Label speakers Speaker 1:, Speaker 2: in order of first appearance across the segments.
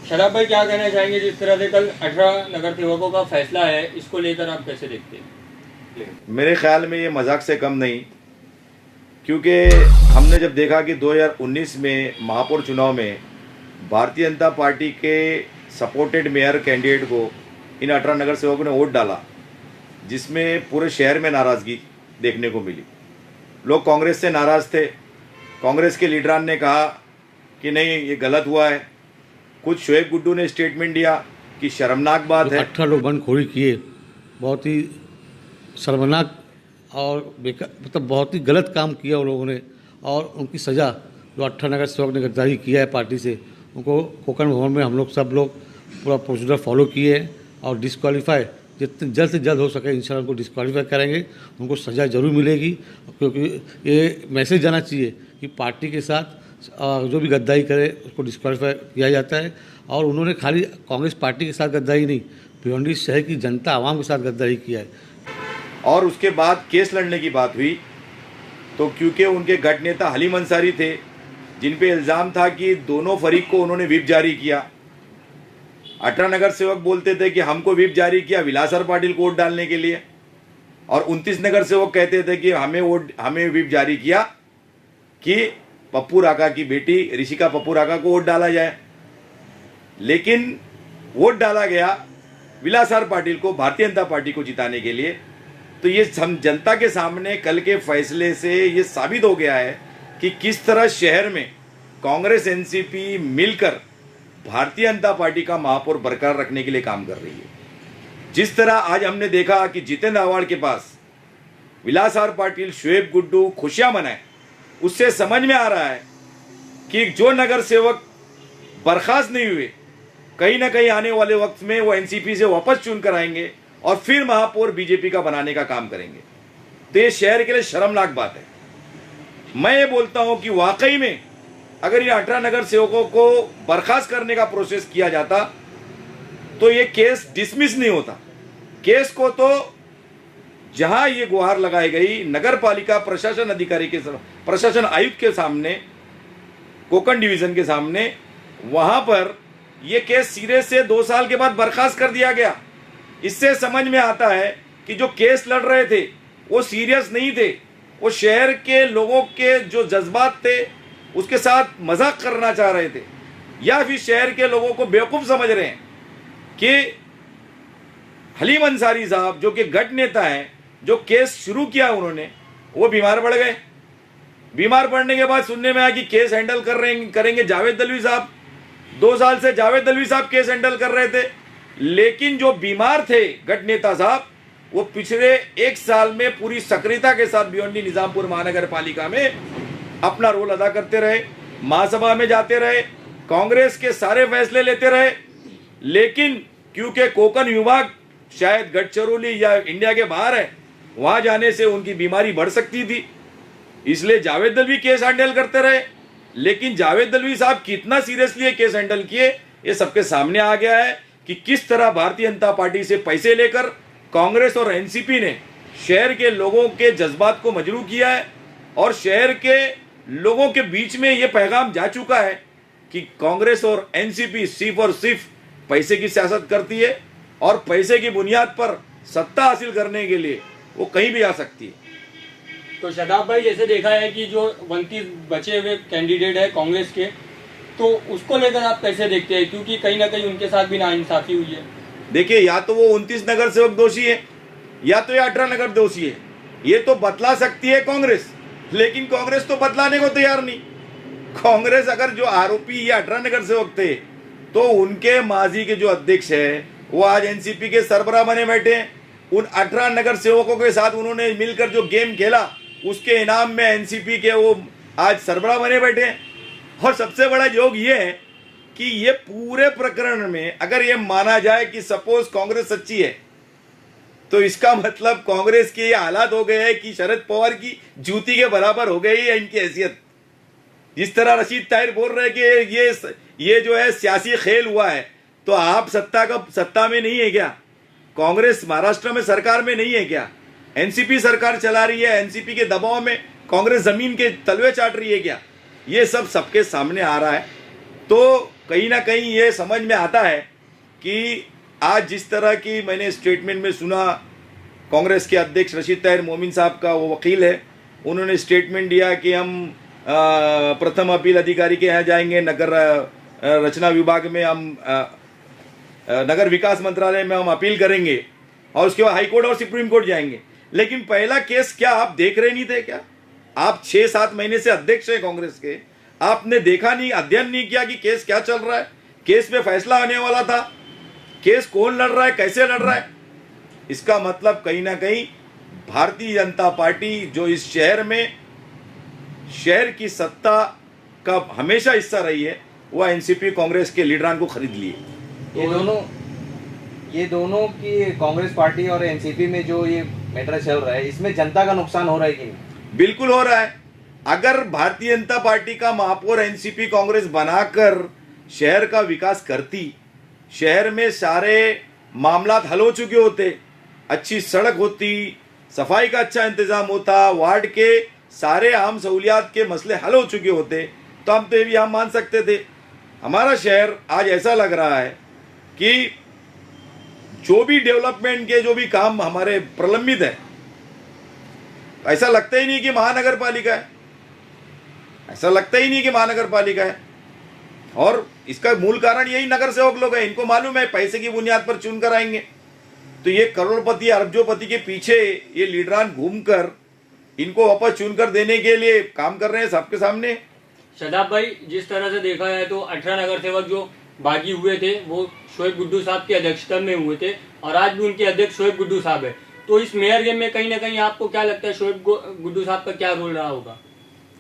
Speaker 1: शराब भाई, क्या कहना चाहेंगे जिस तरह से कल 18 नगर सेवकों का फैसला है, इसको लेकर आप कैसे देखते हैं?
Speaker 2: मेरे ख्याल में ये मजाक से कम नहीं, क्योंकि हमने जब देखा कि 2019 में महापौर चुनाव में भारतीय जनता पार्टी के सपोर्टेड मेयर कैंडिडेट को इन 18 नगर सेवकों ने वोट डाला, जिसमें पूरे शहर में नाराज़गी देखने को मिली। लोग कांग्रेस से नाराज़ थे। कांग्रेस के लीडरान ने कहा कि नहीं, ये गलत हुआ है। कुछ शोएब गुड्डू ने स्टेटमेंट दिया कि शर्मनाक बात है।
Speaker 3: 18 लोग बंदखोरी किए, बहुत ही शर्मनाक और बेकार, मतलब बहुत ही गलत काम किया उन लोगों ने। और उनकी सज़ा, जो 18 नगर सेवक ने गद्दारी किया है पार्टी से, उनको कोकण भवन में हम लोग सब लोग पूरा प्रोसीजर फॉलो किए हैं और डिस्क्वालीफाई जितने जल्द से जल्द हो सके इंशाल्लाह उनको डिस्क्वालीफाई करेंगे। उनको सज़ा ज़रूर मिलेगी, क्योंकि ये मैसेज जाना चाहिए कि पार्टी के साथ जो भी गद्दारी करे उसको डिस्क्वालीफाई किया जाता है। और उन्होंने खाली कांग्रेस पार्टी के साथ गद्दारी नहीं, भिवंडी शहर की जनता आवाम के साथ गद्दारी किया है।
Speaker 2: और उसके बाद केस लड़ने की बात हुई तो क्योंकि उनके गठ नेता हलीम अंसारी थे, जिन पे इल्ज़ाम था कि दोनों फरीक को उन्होंने व्हिप जारी किया। 18 नगर सेवक बोलते थे कि हमको व्हिप जारी किया विलासर पाटिल को वोट डालने के लिए, और 29 नगर सेवक कहते थे कि हमें व्हिप जारी किया कि पप्पू राका की बेटी ऋषिका पप्पू राका को वोट डाला जाए। लेकिन वोट डाला गया विलासर पाटिल को, भारतीय जनता पार्टी को जिताने के लिए। तो ये जनता के सामने कल के फैसले से ये साबित हो गया है कि किस तरह शहर में कांग्रेस एनसीपी मिलकर भारतीय जनता पार्टी का महापौर बरकरार रखने के लिए काम कर रही है। जिस तरह आज हमने देखा कि जितेंद्र आव्हाड के पास विलासर पाटिल, शोएब गुड्डू खुशियां मनाए, उससे समझ में आ रहा है कि जो नगर सेवक बर्खास्त नहीं हुए, कहीं ना कहीं आने वाले वक्त में वो एनसीपी से वापस चुन कर आएंगे और फिर महापौर बीजेपी का बनाने का काम करेंगे। तो ये शहर के लिए शर्मनाक बात है। मैं ये बोलता हूं कि वाकई में अगर ये 18 नगर सेवकों को बर्खास्त करने का प्रोसेस किया जाता तो ये केस डिसमिस नहीं होता। केस को तो जहां ये गुहार लगाई गई नगर पालिका प्रशासन अधिकारी के प्रशासन आयुक्त के सामने, कोकण डिवीजन के सामने, वहां पर यह केस सिरे से 2 साल के बाद बर्खास्त कर दिया गया। इससे समझ में आता है कि जो केस लड़ रहे थे वो सीरियस नहीं थे, वो शहर के लोगों के जो जज्बात थे उसके साथ मजाक करना चाह रहे थे, या फिर शहर के लोगों को बेवकूफ़ समझ रहे हैं कि हलीम अंसारी साहब जो कि गठ नेता हैं, जो केस शुरू किया उन्होंने, वो बीमार पड़ गए। बीमार पड़ने के बाद सुनने में आया कि केस हैंडल करेंगे जावेद दलवी साहब। 2 साल से जावेद दलवी साहब केस हैंडल कर रहे थे, लेकिन जो बीमार थे गठ नेता साहब, वो पिछले 1 साल में पूरी सक्रियता के साथ भिवंडी निजामपुर महानगर पालिका में अपना रोल अदा करते रहे, महासभा में जाते रहे, कांग्रेस के सारे फैसले लेते रहे। लेकिन क्योंकि कोकण विभाग शायद गढ़चिरौली या इंडिया के बाहर है, वहां जाने से उनकी बीमारी बढ़ सकती थी, इसलिए जावेद दलवी केस हैंडल करते रहे। लेकिन जावेद दलवी साहब कितना सीरियसली केस हैंडल किए, ये सबके सामने आ गया है कि किस तरह भारतीय जनता पार्टी से पैसे लेकर कांग्रेस और एनसीपी ने शहर के लोगों के जज्बात को मजरू किया है। और शहर के लोगों के बीच में ये पैगाम जा चुका है कि कांग्रेस और एनसीपी सिर्फ और सिर्फ पैसे की सियासत करती है, और पैसे की बुनियाद पर सत्ता हासिल करने के लिए वो कहीं भी आ सकती है।
Speaker 1: तो शदाब भाई, जैसे देखा है कि जो 29 बचे हुए कैंडिडेट है कांग्रेस के, तो उसको लेकर आप कैसे देखते हैं, क्योंकि कहीं ना कहीं उनके साथ भी नाइंसाफी हुई है?
Speaker 2: देखिए, या तो वो 29 नगर सेवक दोषी है या तो ये 18 नगर दोषी है। ये तो बतला सकती है कांग्रेस, लेकिन कांग्रेस तो बतलाने को तैयार नहीं। कांग्रेस अगर जो आरोपी ये 18 नगर सेवक थे, तो उनके माजी के जो अध्यक्ष है वो आज एनसीपी के सरबराह बने बैठे हैं। उन 18 नगर सेवकों के साथ उन्होंने मिलकर जो गेम खेला, उसके इनाम में एनसीपी के वो आज सरबराह बने बैठे हैं। और सबसे बड़ा योग ये है कि ये पूरे प्रकरण में अगर ये माना जाए कि सपोज कांग्रेस सच्ची है, तो इसका मतलब कांग्रेस के ये हालात हो गए हैं कि शरद पवार की जूती के बराबर हो गई है इनकी हैसियत। जिस तरह रशीद ताहिर बोल रहे हैं कि ये जो है सियासी खेल हुआ है, तो आप सत्ता में नहीं है क्या? कांग्रेस महाराष्ट्र में सरकार में नहीं है क्या? एनसीपी सरकार चला रही है, एनसीपी के दबाव में कांग्रेस जमीन के तलवे चाट रही है क्या? ये सब सबके सामने आ रहा है। तो कहीं ना कहीं ये समझ में आता है कि आज जिस तरह की मैंने स्टेटमेंट में सुना, कांग्रेस के अध्यक्ष रशीद ताहिर मोमिन साहब का, वो वकील है, उन्होंने स्टेटमेंट दिया कि हम प्रथम अपील अधिकारी के यहाँ जाएंगे, नगर रचना विभाग में हम नगर विकास मंत्रालय में हम अपील करेंगे और उसके बाद हाईकोर्ट और सुप्रीम कोर्ट जाएंगे। लेकिन पहला केस क्या आप देख रहे नहीं थे क्या? आप 6-7 महीने से अध्यक्ष हैं कांग्रेस के, आपने देखा नहीं, अध्ययन नहीं किया कि केस क्या चल रहा है? केस पे फैसला आने वाला था, केस कौन लड़ रहा है, कैसे लड़ रहा है? इसका मतलब कहीं ना कहीं भारतीय जनता पार्टी जो इस शहर में शहर की सत्ता का हमेशा हिस्सा रही है, वह एनसीपी कांग्रेस के लीडरान को खरीद लिए।
Speaker 4: ये दोनों की कांग्रेस पार्टी और एनसीपी में जो ये मैटर चल रहा है, इसमें जनता का नुकसान हो रहा है कि नहीं?
Speaker 2: बिल्कुल हो रहा है। अगर भारतीय जनता पार्टी का महापौर एनसीपी कांग्रेस बनाकर शहर का विकास करती, शहर में सारे मामलात हल हो चुके होते, अच्छी सड़क होती, सफाई का अच्छा इंतजाम होता, वार्ड के सारे आम सहूलियात के मसले हल हो चुके होते, तो हम तो ये भी हम मान सकते थे। हमारा शहर आज ऐसा लग रहा है कि जो भी डेवलपमेंट के जो भी काम हमारे प्रलंबित है, ऐसा लगता ही नहीं कि महानगर पालिका है, ऐसा लगता ही नहीं कि महानगर पालिका है। और इसका मूल कारण यही नगर सेवक लोग हैं, इनको मालूम है पैसे की बुनियाद पर चुनकर आएंगे। तो ये करोड़पति अरबजोपति के पीछे ये लीडरान घूमकर इनको वापस चुनकर देने के लिए काम कर रहे हैं सबके सामने।
Speaker 1: शादाब भाई, जिस तरह से देखा है तो 18 नगर सेवक जो बागी हुए थे वो शोएब गुड्डू साहब की अध्यक्षता में हुए थे और आज भी उनके अध्यक्ष शोएब गुड्डू साहब है। तो इस मेयर गेम में कहीं ना कहीं आपको क्या लगता है शोएब गुड्डू साहब का क्या रोल रहा होगा?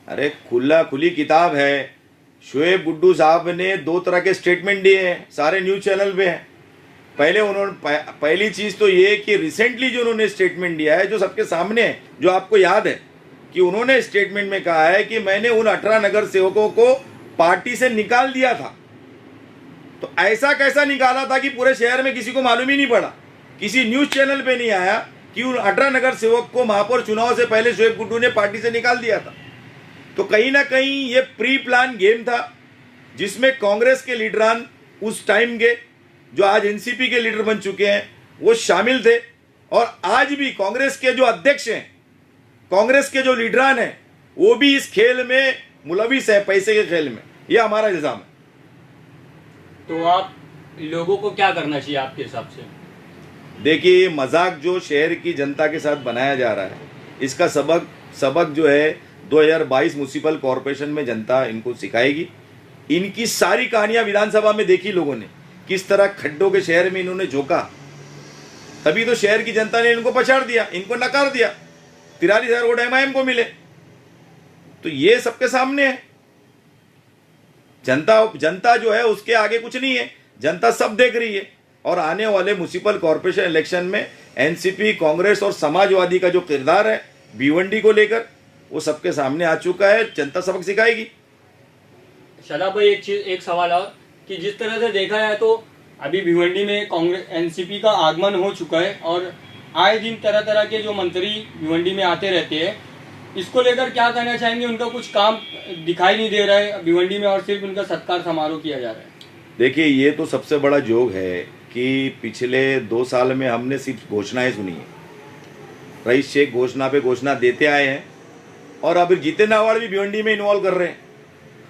Speaker 2: अरे खुली किताब है। शोएब गुड्डू साहब ने 2 तरह के स्टेटमेंट दिए हैं, सारे न्यूज चैनल पे हैं। पहली चीज तो ये कि रिसेंटली जो उन्होंने स्टेटमेंट दिया है, जो सबके सामने है, जो आपको याद है कि उन्होंने स्टेटमेंट में कहा है कि मैंने उन 18 नगर सेवकों को पार्टी से निकाल दिया था। तो ऐसा कैसा निकाला था कि पूरे शहर में किसी को मालूम ही नहीं पड़ा, किसी न्यूज चैनल पे नहीं आया कि उन 18 नगर सेवक को महापौर चुनाव से पहले शोएब गुड्डू ने पार्टी से निकाल दिया था। तो कहीं ना कहीं ये प्री प्लान गेम था जिसमें कांग्रेस के लीडरान उस टाइम के, जो आज एनसीपी के लीडर बन चुके हैं, वो शामिल थे। और आज भी कांग्रेस के जो अध्यक्ष हैं, कांग्रेस के जो लीडरान हैं, वो भी इस खेल में मुलविस है, पैसे के खेल में। यह हमारा इल्जाम है।
Speaker 1: तो आप लोगों को क्या करना चाहिए आपके हिसाब से?
Speaker 2: देखिए, मजाक जो शहर की जनता के साथ बनाया जा रहा है, इसका सबक जो है 2022 म्युनिसिपल कॉरपोरेशन में जनता इनको सिखाएगी। इनकी सारी कहानियां विधानसभा में देखी लोगों ने, किस तरह खड्डों के शहर में इन्होंने झोंका, तभी तो शहर की जनता ने इनको पछाड़ दिया, इनको नकार दिया। 43,000 वोट एमआईएम को मिले। तो ये सबके सामने है। जनता जो है उसके आगे कुछ नहीं है, जनता सब देख रही है। और आने वाले म्युनिसिपल कॉरपोरेशन इलेक्शन में एनसीपी, कांग्रेस और समाजवादी का जो किरदार है भिवंडी को लेकर, वो सबके सामने आ चुका है। जनता सबक सिखाएगी।
Speaker 1: शादाब भाई, एक सवाल और कि जिस तरह से देखा जाए तो अभी भिवंडी में कांग्रेस एनसीपी का आगमन हो चुका है और आए दिन तरह तरह के जो मंत्री भिवंडी में आते रहते हैं, इसको लेकर क्या कहना चाहेंगे? उनका कुछ काम दिखाई नहीं दे रहा है भिवंडी में और सिर्फ उनका सत्कार समारोह किया जा रहा है।
Speaker 2: देखिए, ये तो सबसे बड़ा जोग है कि पिछले 2 साल में हमने सिर्फ घोषणाएं सुनी है। रईस शेख घोषणा पे घोषणा देते आए हैं और अभी जितेंद्र आव्हाड भी भिवंडी में इन्वॉल्व कर रहे हैं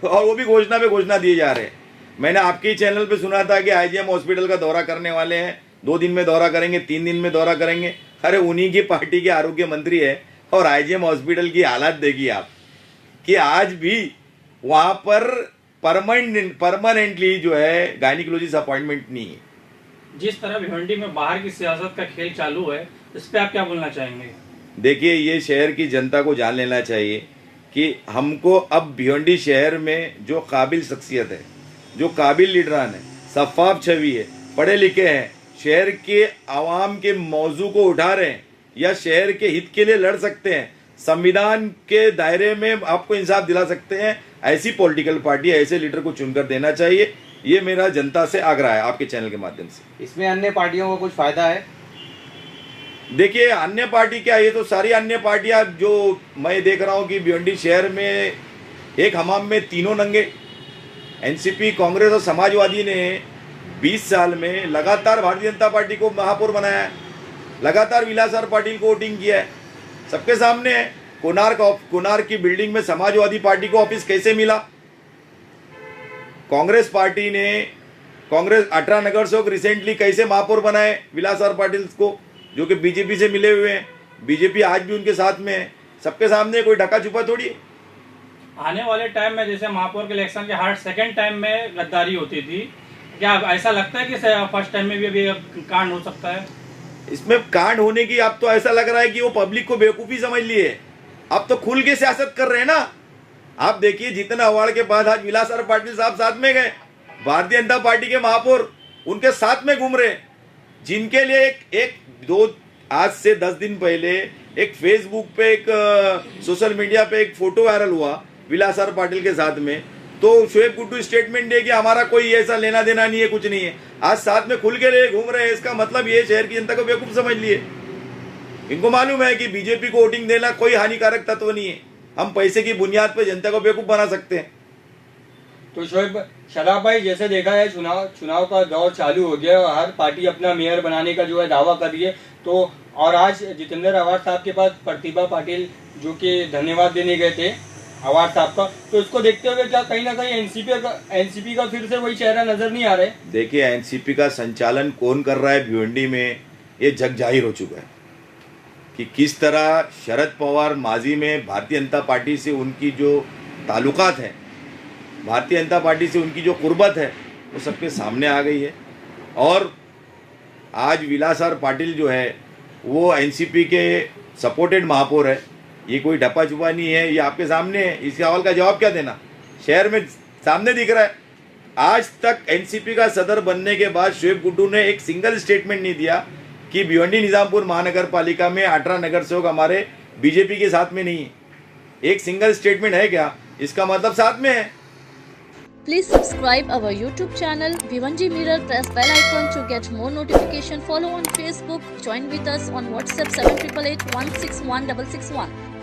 Speaker 2: और वो भी घोषणा पे घोषणा दिए जा रहे हैं। मैंने आपके ही चैनल पे सुना था कि आईजीएम हॉस्पिटल का दौरा करने वाले हैं, 2 दिन में दौरा करेंगे, 3 दिन में दौरा करेंगे। अरे उन्हीं की पार्टी के आरोग्य मंत्री है और आईजीएम हॉस्पिटल की हालत देखिए आप कि आज भी वहां पर परमानेंटली जो है गायनिकोलॉजिस्ट अपॉइंटमेंट नहीं है।
Speaker 5: जिस तरह भिवंडी में बाहर की सियासत का खेल चालू है, इस पे आप क्या बोलना चाहेंगे?
Speaker 2: देखिए, ये शहर की जनता को जान लेना चाहिए कि हमको अब भिवंडी शहर में जो काबिल शख्सियत है, जो काबिल लीडरान है, शफाफ छवि है, पढ़े लिखे हैं, शहर के आवाम के मौजू को उठा रहे हैं या शहर के हित के लिए लड़ सकते हैं, संविधान के दायरे में आपको इंसाफ दिला सकते हैं, ऐसी पॉलिटिकल पार्टी, ऐसे लीडर को चुनकर देना चाहिए। ये मेरा जनता से आग्रह है आपके चैनल के माध्यम से।
Speaker 4: इसमें अन्य पार्टियों को कुछ फायदा है?
Speaker 2: देखिए, अन्य पार्टी क्या, ये तो सारी अन्य पार्टियां जो मैं देख रहा हूं कि भिवंडी शहर में एक हमाम में 3 नंगे, एनसीपी, कांग्रेस और समाजवादी ने 20 साल में लगातार भारतीय जनता पार्टी को महापौर बनाया है, लगातार विलासर पाटिल को वोटिंग किया है, सबके सामने है। कोणार्क की बिल्डिंग में समाजवादी पार्टी को ऑफिस कैसे मिला? कांग्रेस पार्टी ने 18 नगर सेवक रिसेंटली कैसे महापौर बनाए विलासर पाटिल को, जो कि बीजेपी से मिले हुए हैं। बीजेपी आज भी उनके साथ में है, सबके सामने, कोई ढका छुपा थोड़ी।
Speaker 5: आने वाले टाइम में जैसे महापौर के इलेक्शन के हर सेकंड टाइम में गद्दारी होती थी, क्या ऐसा लगता है कि फर्स्ट टाइम में भी अभी कांड हो सकता है?
Speaker 2: इसमें कांड होने की अब तो ऐसा लग रहा है कि वो पब्लिक को बेवकूफ़ी समझ लिए। अब तो खुल के सियासत कर रहे हैं ना। आप देखिए, जितना अवार्ड के बाद आज विलासर पाटिल साहब साथ में गए, भारतीय जनता पार्टी के महापौर उनके साथ में घूम रहे, जिनके लिए आज से 10 दिन पहले एक फेसबुक पे, एक सोशल मीडिया पे एक फोटो वायरल हुआ विलासर पाटिल के साथ में, तो शोएब गुड्डू स्टेटमेंट दे कि हमारा कोई ऐसा लेना देना नहीं है, कुछ नहीं है। आज साथ में खुल के लिए घूम रहे हैं। इसका मतलब ये शहर की जनता को बेवकूफ समझ लिए। इनको मालूम है कि बीजेपी को वोटिंग देना कोई हानिकारक तत्व नहीं है, हम पैसे की बुनियाद पर जनता को बेवकूफ बना सकते हैं।
Speaker 1: तो शराब भाई, जैसे देखा है चुनाव का दौर चालू हो गया और हर पार्टी अपना मेयर बनाने का जो है दावा कर रही है। तो और आज जितेंद्र अवार्ड साहब के पास प्रतिभा पाटिल जो कि धन्यवाद देने गए थे अवार्ड साहब का, तो इसको देखते हुए क्या कहीं ना कहीं एनसीपी का फिर से वही चेहरा नजर नहीं आ रहा है?
Speaker 2: देखिए, एनसीपी का संचालन कौन कर रहा है भिवंडी में, ये जग जाहिर हो चुका है कि किस तरह शरद पवार माजी में भारतीय जनता पार्टी से उनकी जो ताल्लुकात है, भारतीय जनता पार्टी से उनकी जो कुर्बत है, वो सबके सामने आ गई है। और आज विलासर पाटिल जो है वो एनसीपी के सपोर्टेड महापौर है। ये कोई डपा छुपा नहीं है, ये आपके सामने है। इस सवाल का जवाब क्या देना, शहर में सामने दिख रहा है। आज तक एनसीपी का सदर बनने के बाद शोएब गुड्डू ने एक सिंगल स्टेटमेंट नहीं दिया कि भिवंडी निजामपुर महानगर पालिका में 18 नगर सेवक हमारे बीजेपी के साथ में नहीं है। एक सिंगल स्टेटमेंट है क्या? इसका मतलब साथ में है।
Speaker 6: Please subscribe our YouTube channel Bhiwanji Mirror. Press bell icon to get more notification. Follow on Facebook. Join with us on WhatsApp 7888 161 661.